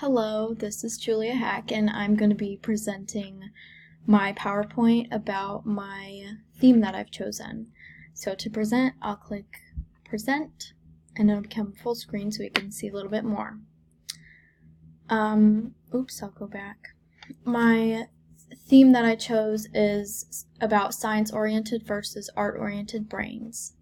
Hello, this is Julia Hack, and I'm going to be presenting my PowerPoint about my theme that I've chosen. So to present, I'll click Present, and it'll become full screen so we can see a little bit more. I'll go back. My theme that I chose is about science-oriented versus art-oriented brains.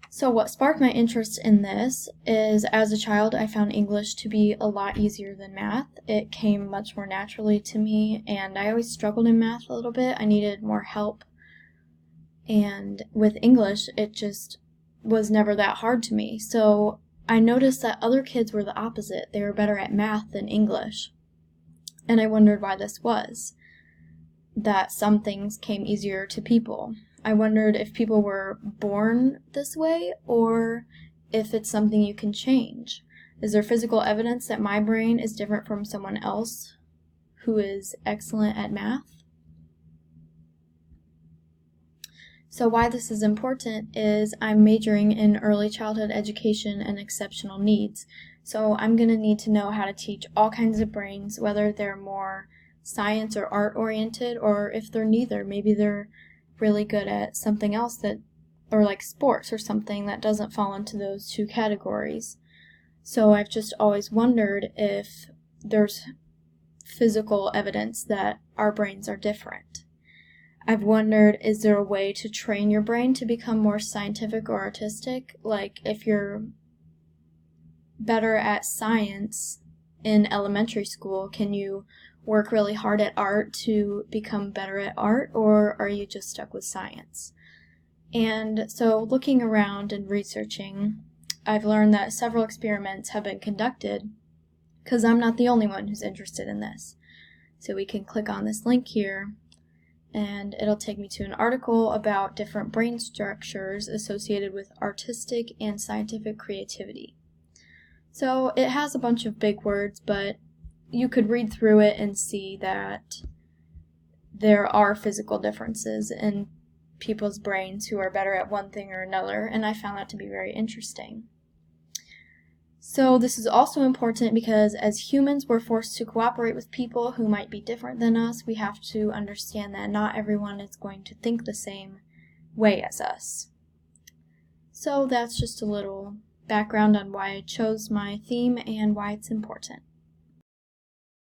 So what sparked my interest in this is, as a child, I found English to be a lot easier than math. It came much more naturally to me, and I always struggled in math a little bit. I needed more help. And with English, it just was never that hard to me. So I noticed that other kids were the opposite. They were better at math than English. And I wondered why this was. That some things came easier to people. I wondered if people were born this way or if it's something you can change. Is there physical evidence that my brain is different from someone else who is excellent at math? So why this is important is I'm majoring in early childhood education and exceptional needs. So I'm going to need to know how to teach all kinds of brains, whether they're more science or art oriented, or if they're neither. Maybe they're really good at something else or like sports or something that doesn't fall into those two categories. So I've just always wondered if there's physical evidence that our brains are different. I've wondered, is there a way to train your brain to become more scientific or artistic? Like if you're better at science in elementary school, can you work really hard at art to become better at art, or are you just stuck with science? And so looking around and researching, I've learned that several experiments have been conducted, because I'm not the only one who's interested in this. So we can click on this link here, and it'll take me to an article about different brain structures associated with artistic and scientific creativity. So it has a bunch of big words, but you could read through it and see that there are physical differences in people's brains who are better at one thing or another, and I found that to be very interesting. So this is also important because as humans, we're forced to cooperate with people who might be different than us. We have to understand that not everyone is going to think the same way as us. So that's just a little background on why I chose my theme and why it's important.